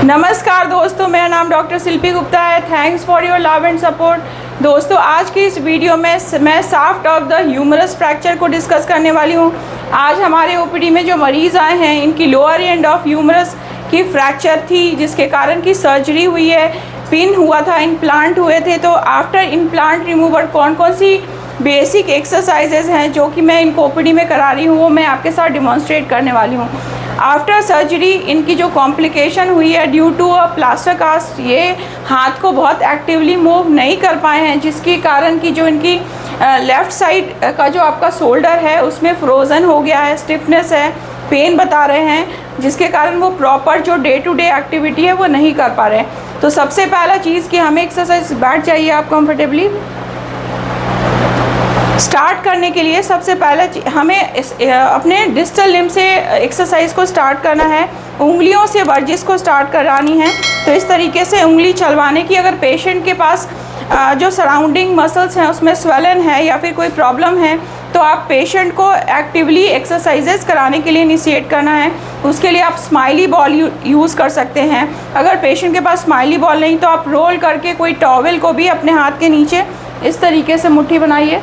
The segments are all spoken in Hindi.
नमस्कार दोस्तों, मेरा नाम डॉक्टर शिल्पी गुप्ता है। Thanks for your love and support. दोस्तों, आज की इस वीडियो में मैं shaft of the humerus fracture को डिस्कस करने वाली हूँ। आज हमारे ओपीडी में जो मरीज़ आए हैं, इनकी लोअर एंड ऑफ ह्यूमरस की फ्रैक्चर थी, जिसके कारण की सर्जरी हुई है, पिन हुआ था, इम्प्लांट हुए थे। तो आफ्टर इम्प्लांट रिमूवर कौन कौन सी बेसिक एक्सरसाइजेज हैं जो कि मैं इनको ओपीडी में करा रही हूँ, वो मैं आपके साथ डिमॉन्स्ट्रेट करने वाली हूँ। आफ्टर सर्जरी इनकी जो कॉम्प्लिकेशन हुई है due to a plaster cast, ये हाथ को बहुत एक्टिवली मूव नहीं कर पाए हैं, जिसके कारण की जो इनकी लेफ़्ट साइड का जो आपका शोल्डर है उसमें फ्रोज़न हो गया है, स्टिफनेस है, पेन बता रहे हैं, जिसके कारण वो प्रॉपर जो डे टू डे एक्टिविटी है वो नहीं कर पा रहे हैं। तो सबसे पहला चीज़ कि हमें एक्सरसाइज, बैठ जाइए आप कंफर्टेबली। स्टार्ट करने के लिए सबसे पहले हमें अपने डिस्टल लिम्ब से एक्सरसाइज को स्टार्ट करना है। उंगलियों से वर्जिश को स्टार्ट करानी है। तो इस तरीके से उंगली चलवाने की, अगर पेशेंट के पास जो सराउंडिंग मसल्स हैं उसमें स्वेलन है या फिर कोई प्रॉब्लम है, तो आप पेशेंट को एक्टिवली एक्सरसाइजेस कराने के लिए इनिशिएट करना है। उसके लिए आप स्माइली बॉल यूज़ कर सकते हैं। अगर पेशेंट के पास स्माइली बॉल नहीं तो आप रोल करके कोई टॉवल को भी अपने हाथ के नीचे इस तरीके से मुट्ठी बनाइए,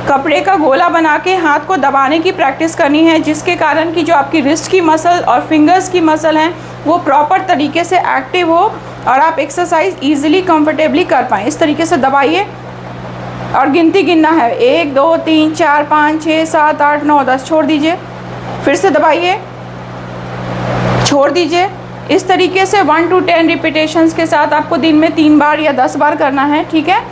कपड़े का गोला बना के हाथ को दबाने की प्रैक्टिस करनी है, जिसके कारण कि जो आपकी रिस्ट की मसल और फिंगर्स की मसल हैं वो प्रॉपर तरीके से एक्टिव हो और आप एक्सरसाइज ईजिली कंफर्टेबली कर पाएँ। इस तरीके से दबाइए और गिनती गिनना है, 1 2 3 4 5 6 7 8 9 10। छोड़ दीजिए, फिर से दबाइए, छोड़ दीजिए। इस तरीके से 1 to 10 रिपीटेशंस के साथ आपको दिन में 3 बार या 10 बार करना है, ठीक है।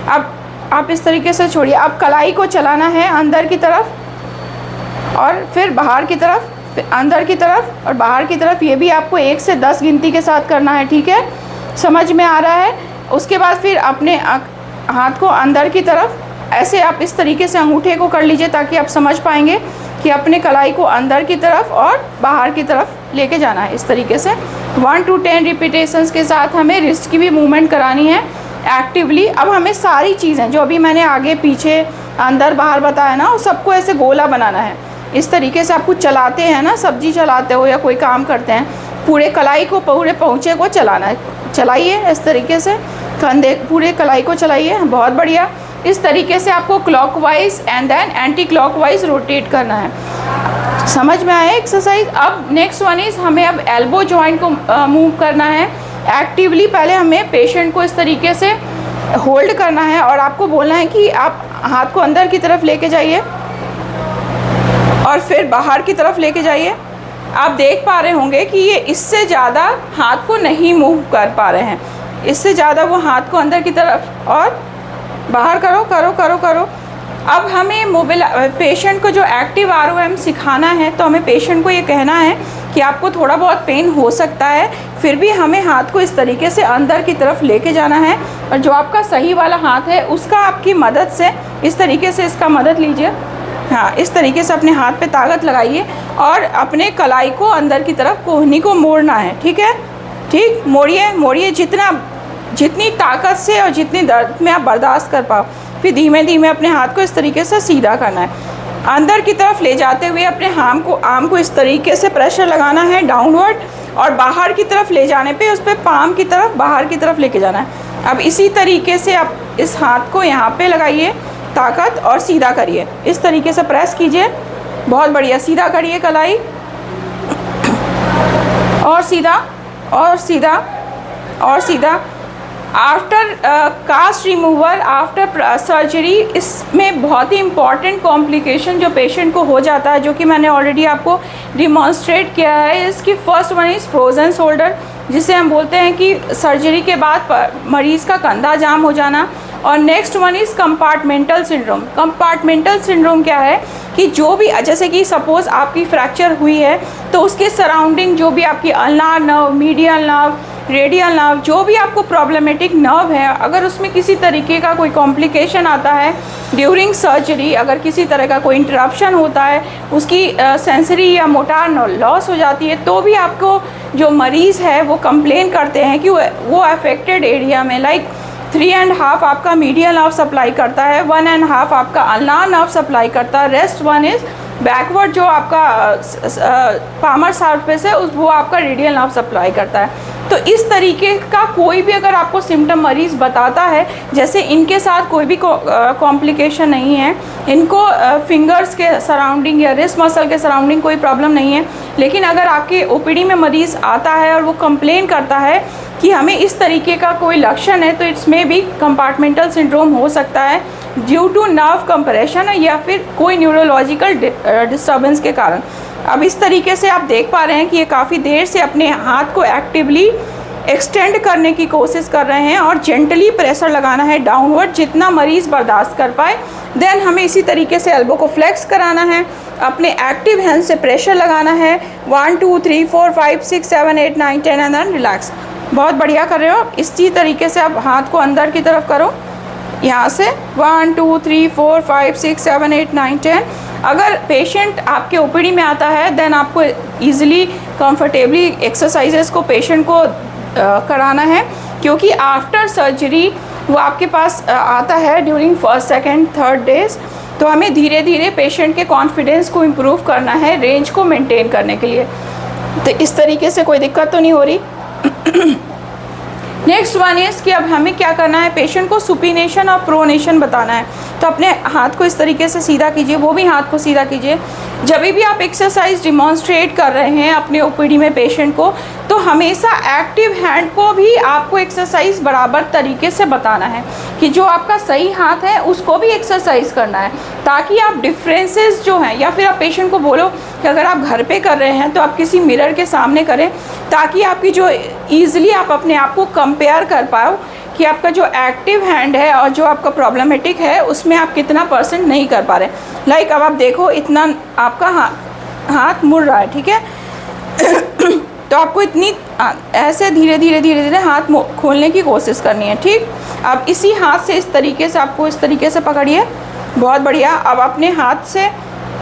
अब आप इस तरीके से छोड़िए। अब कलाई को चलाना है अंदर की तरफ और फिर बाहर की तरफ, फिर अंदर की तरफ और बाहर की तरफ। ये भी आपको 1 से 10 गिनती के साथ करना है, ठीक है। समझ में आ रहा है? उसके बाद फिर अपने हाथ को अंदर की तरफ ऐसे आप इस तरीके से अंगूठे को कर लीजिए, ताकि आप समझ पाएंगे कि अपने कलाई को अंदर की तरफ और बाहर की तरफ लेके जाना है। इस तरीके से 1 to 10 रिपीटेशंस के साथ हमें रिस्ट की भी मूवमेंट करानी है एक्टिवली। अब हमें सारी चीज़ें जो अभी मैंने आगे पीछे अंदर बाहर बताया ना, वो सबको ऐसे गोला बनाना है। इस तरीके से आप कुछ चलाते हैं ना, सब्जी चलाते हो या कोई काम करते हैं, पूरे कलाई को, पूरे पहुँचे को चलाना है। चलाइए इस तरीके से, कंधे, पूरे कलाई को चलाइए। बहुत बढ़िया। इस तरीके से आपको clockwise and then anti clockwise rotate करना है। समझ में आया एक्सरसाइज? अब नेक्स्ट वन इज़ हमें अब एल्बो जॉइंट को मूव करना है एक्टिवली। पहले हमें पेशेंट को इस तरीके से होल्ड करना है और आपको बोलना है कि आप हाथ को अंदर की तरफ लेके जाइए और फिर बाहर की तरफ लेके जाइए। आप देख पा रहे होंगे कि ये इससे ज़्यादा हाथ को नहीं मूव कर पा रहे हैं, इससे ज़्यादा वो हाथ को अंदर की तरफ और बाहर करो करो करो करो। अब हमें पेशेंट को जो एक्टिव ROM सिखाना है, तो हमें पेशेंट को ये कहना है कि आपको थोड़ा बहुत पेन हो सकता है, फिर भी हमें हाथ को इस तरीके से अंदर की तरफ लेके जाना है। और जो आपका सही वाला हाथ है उसका आपकी मदद से इस तरीके से इसका मदद लीजिए। हाँ, इस तरीके से अपने हाथ पे ताकत लगाइए और अपने कलाई को अंदर की तरफ, कोहनी को मोड़ना है, ठीक है। ठीक, मोड़िए मोड़िए जितनी ताकत से और जितनी दर्द में आप बर्दाश्त कर पाओ। फिर धीमे धीमे अपने हाथ को इस तरीके से सीधा करना है, अंदर की तरफ ले जाते हुए अपने आर्म को इस तरीके से प्रेशर लगाना है डाउनवर्ड, और बाहर की तरफ ले जाने पे उस पर पाम की तरफ बाहर की तरफ लेके जाना है। अब इसी तरीके से आप इस हाथ को यहाँ पे लगाइए ताकत और सीधा करिए। इस तरीके से प्रेस कीजिए। बहुत बढ़िया। सीधा करिए कलाई, और सीधा और सीधा और सीधा। After cast removal, after surgery, इसमें बहुत ही इम्पॉर्टेंट कॉम्प्लिकेशन जो पेशेंट को हो जाता है, जो कि मैंने ऑलरेडी आपको डिमॉन्स्ट्रेट किया है। इसकी first one is frozen shoulder, जिसे हम बोलते हैं कि सर्जरी के बाद मरीज़ का कंधा जाम हो जाना। और next one is compartmental syndrome. Compartmental syndrome क्या है कि जो भी, जैसे कि सपोज़ आपकी फ्रैक्चर हुई है तो उसके सराउंडिंग जो भी आपकी ulnar nerve, medial nerve, radial nerve, जो भी आपको प्रॉब्लमेटिक नर्व है, अगर उसमें किसी तरीके का कोई कॉम्प्लिकेशन आता है ड्यूरिंग सर्जरी, अगर किसी तरह का कोई इंटरप्शन होता है, उसकी सेंसरी या मोटार लॉस हो जाती है, तो भी आपको जो मरीज़ है वो कंप्लेन करते हैं कि वो अफेक्टेड एरिया में, लाइक 3.5 आपका मीडियल नर्व सप्लाई करता है, 1.5 आपका अल्नार नर्व सप्लाई करता है, रेस्ट 1 इज़ बैकवर्ड जो आपका पामर सरफेस है वो आपका रेडियल नर्व सप्लाई करता है। इस तरीके का कोई भी अगर आपको सिम्टम मरीज़ बताता है, जैसे इनके साथ कोई भी कॉम्प्लिकेशन नहीं है, इनको फिंगर्स के सराउंडिंग या रिस्ट मसल के सराउंडिंग कोई प्रॉब्लम नहीं है, लेकिन अगर आपके ओपीडी में मरीज़ आता है और वो कंप्लेन करता है कि हमें इस तरीके का कोई लक्षण है, तो इट्स में भी कंपार्टमेंटल सिंड्रोम हो सकता है ड्यू टू नर्व कंप्रेशन या फिर कोई न्यूरोलॉजिकल डिस्टर्बेंस के कारण। अब इस तरीके से आप देख पा रहे हैं कि ये काफ़ी देर से अपने हाथ को एक्टिवली एक्सटेंड करने की कोशिश कर रहे हैं और जेंटली प्रेशर लगाना है डाउनवर्ड, जितना मरीज़ बर्दाश्त कर पाए। देन हमें इसी तरीके से एल्बो को फ्लेक्स कराना है, अपने एक्टिव हैंड से प्रेशर लगाना है 1 2 3 4 5 6 7 8 9 10 एंड देन रिलैक्स। बहुत बढ़िया कर रहे हो। इसी तरीके से आप हाथ को अंदर की तरफ करो, यहाँ से 1 2 3 4 5 6 7 8 9 10। अगर पेशेंट आपके ओपीडी में आता है देन आपको ईजिली कंफर्टेबली एक्सरसाइजेस को पेशेंट को कराना है, क्योंकि आफ्टर सर्जरी वो आपके पास आता है during first second third days. तो हमें धीरे धीरे पेशेंट के कॉन्फिडेंस को इम्प्रूव करना है रेंज को मेंटेन करने के लिए। तो इस तरीके से कोई दिक्कत तो नहीं हो रही। नेक्स्ट वन इज़ कि अब हमें क्या करना है, पेशेंट को सुपिनेशन और प्रोनेशन बताना है। तो अपने हाथ को इस तरीके से सीधा कीजिए, वो भी हाथ को सीधा कीजिए। जब भी आप एक्सरसाइज डिमॉन्स्ट्रेट कर रहे हैं अपने ओपीडी में पेशेंट को, तो हमेशा एक्टिव हैंड को भी आपको एक्सरसाइज बराबर तरीके से बताना है कि जो आपका सही हाथ है उसको भी एक्सरसाइज करना है, ताकि आप डिफरेंसेस जो हैं, या फिर आप पेशेंट को बोलो कि अगर आप घर पे कर रहे हैं तो आप किसी मिरर के सामने करें, ताकि आपकी जो ईजिली आप अपने आप को कंपेयर कर पाओ कि आपका जो एक्टिव हैंड है और जो आपका प्रॉब्लमेटिक है उसमें आप कितना % नहीं कर पा रहे। लाइक अब आप देखो इतना आपका हाथ मुड़ रहा है, ठीक है। तो आपको इतनी ऐसे धीरे धीरे धीरे धीरे हाथ खोलने की कोशिश करनी है, ठीक। अब इसी हाथ से इस तरीके से आपको इस तरीके से पकड़िए, बहुत बढ़िया। अब अपने हाथ से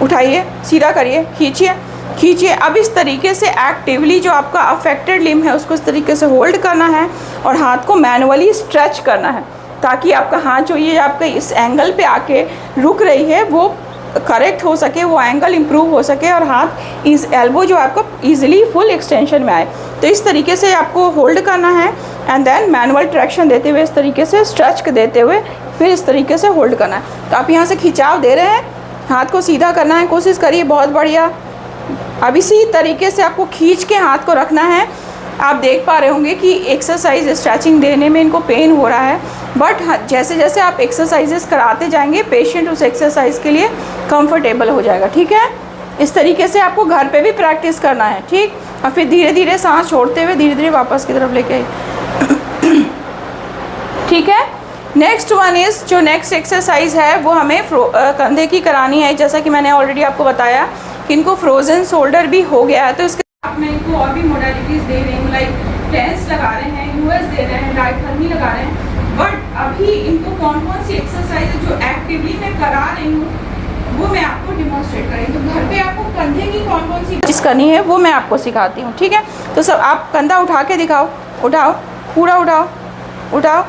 उठाइए, सीधा करिए, खींचिए खींचिए। अब इस तरीके से एक्टिवली जो आपका अफेक्टेड लिम्ब है उसको इस तरीके से होल्ड करना है और हाथ को मैनुअली स्ट्रेच करना है, ताकि आपका हाथ जो ये आपके इस एंगल पे आके रुक रही है वो करेक्ट हो सके, वो एंगल इम्प्रूव हो सके और हाथ इस एल्बो जो आपको ईजिली फुल एक्सटेंशन में आए। तो इस तरीके से आपको होल्ड करना है एंड देन मैनुअल ट्रैक्शन देते हुए इस तरीके से स्ट्रेच देते हुए फिर इस तरीके से होल्ड करना है। तो आप यहाँ से खिंचाव दे रहे हैं, हाथ को सीधा करना है, कोशिश करिए, बहुत बढ़िया। अब इसी तरीके से आपको खींच के हाथ को रखना है। आप देख पा रहे होंगे कि एक्सरसाइज स्ट्रेचिंग देने में इनको पेन हो रहा है, बट जैसे जैसे आप एक्सरसाइजेस कराते जाएंगे पेशेंट उस एक्सरसाइज के लिए कंफर्टेबल हो जाएगा, ठीक है। इस तरीके से आपको घर पे भी प्रैक्टिस करना है, ठीक। और फिर धीरे धीरे सांस छोड़ते हुए धीरे धीरे वापस की तरफ लेके आइए, ठीक है। नेक्स्ट वन इज़ जो नेक्स्ट एक्सरसाइज है वो हमें कंधे की करानी है। जैसा कि मैंने ऑलरेडी आपको बताया कि इनको फ्रोजन शोल्डर भी हो गया है, तो इसके साथ मैं इनको और भी मोडालिटीज़ दे रही हूँ, लाइक टेंस लगा रहे हैं, यूएस दे रहे हैं, डायथर्मी लगा रहे हैं। बट अभी इनको कौन कौन सी एक्सरसाइज जो एक्टिवली मैं करा रही हूँ वो मैं आपको डिमॉन्स्ट्रेट करें। तो घर पे आपको कंधे की कौन कौन सी चीज़ करनी है वो मैं आपको सिखाती हूँ, ठीक है। तो सब आप कंधा उठा के दिखाओ, उठाओ, पूरा उठाओ, उठाओ,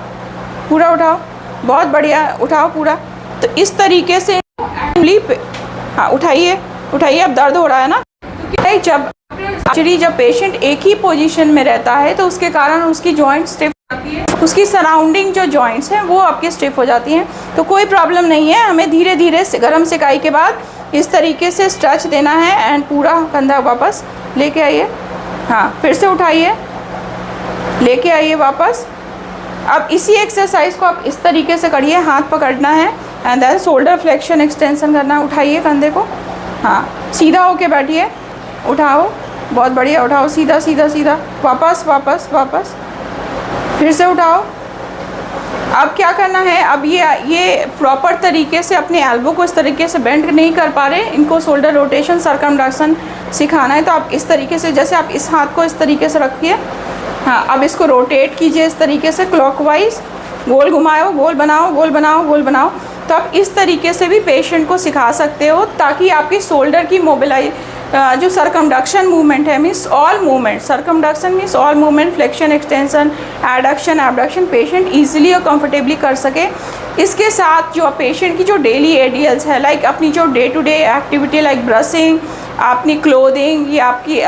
पूरा उठाओ, बहुत बढ़िया, उठाओ पूरा। तो इस तरीके से हाँ उठाइए उठाइए। अब दर्द हो रहा है ना, तो जब पेशेंट एक ही पोजीशन में रहता है तो उसके कारण उसकी जॉइंट स्टिफ आती है, उसकी सराउंडिंग जो जॉइंट्स हैं वो आपके स्टिफ हो जाती हैं। तो कोई प्रॉब्लम नहीं है, हमें धीरे धीरे गर्म सिकाई के बाद इस तरीके से स्ट्रेच देना है एंड पूरा कंधा वापस लेके आइए। हाँ फिर से उठाइए, लेके आइए वापस। अब इसी एक्सरसाइज को आप इस तरीके से करिए, हाथ पकड़ना है and then shoulder flexion extension करना है। उठाइए कंधे को, हाँ सीधा होके बैठिए, उठाओ, बहुत बढ़िया, उठाओ सीधा सीधा सीधा, वापस वापस वापस, फिर से उठाओ। अब क्या करना है, अब ये प्रॉपर तरीके से अपने एल्बो को इस तरीके से बेंड नहीं कर पा रहे, इनको शोल्डर रोटेशन सर्कमडक्शन सिखाना है। तो आप इस तरीके से, जैसे आप इस हाथ को इस तरीके से रखिए, हाँ अब इसको रोटेट कीजिए इस तरीके से क्लॉकवाइज, गोल घुमाओ, गोल बनाओ, गोल बनाओ, गोल बनाओ। तो आप इस तरीके से भी पेशेंट को सिखा सकते हो, ताकि आपकी शोल्डर की जो सर्कमडक्शन मूवमेंट है, means all movement, circumduction means all movement, flexion extension adduction abduction patient easily और कंफर्टेबली कर सके। इसके साथ जो पेशेंट की जो डेली एडियल्स है, लाइक अपनी जो day to day activity like brushing अपनी क्लोथिंग या आपकी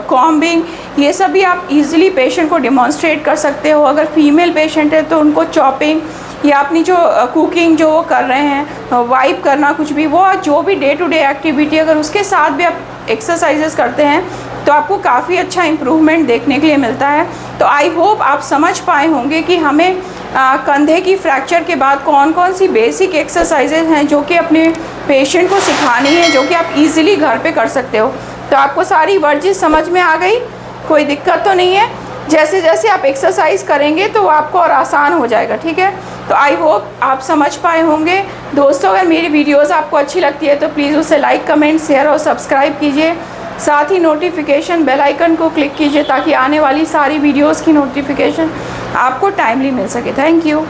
कॉम्बिंग, ये सब भी आप इजीली पेशेंट को डेमोन्स्ट्रेट कर सकते हो। अगर फीमेल पेशेंट है तो उनको चॉपिंग या अपनी जो कुकिंग जो वो कर रहे हैं, वाइप करना कुछ भी, वो जो भी डे टू डे एक्टिविटी अगर उसके साथ भी आप एक्सरसाइजेस करते हैं तो आपको काफ़ी अच्छा इम्प्रूवमेंट देखने के लिए मिलता है। तो आई होप आप समझ पाए होंगे कि हमें कंधे की फ्रैक्चर के बाद कौन कौन सी बेसिक एक्सरसाइजेज हैं जो कि अपने पेशेंट को सिखानी है, जो कि आप इजीली घर पे कर सकते हो। तो आपको सारी वर्जिश समझ में आ गई, कोई दिक्कत तो नहीं है। जैसे जैसे आप एक्सरसाइज करेंगे तो आपको और आसान हो जाएगा, ठीक है। तो आई होप आप समझ पाए होंगे। दोस्तों, अगर मेरी वीडियोस आपको अच्छी लगती है तो प्लीज़ उसे लाइक, कमेंट, शेयर और सब्सक्राइब कीजिए। साथ ही नोटिफिकेशन बेल आइकन को क्लिक कीजिए ताकि आने वाली सारी वीडियोस की नोटिफिकेशन आपको टाइमली मिल सके। Thank you.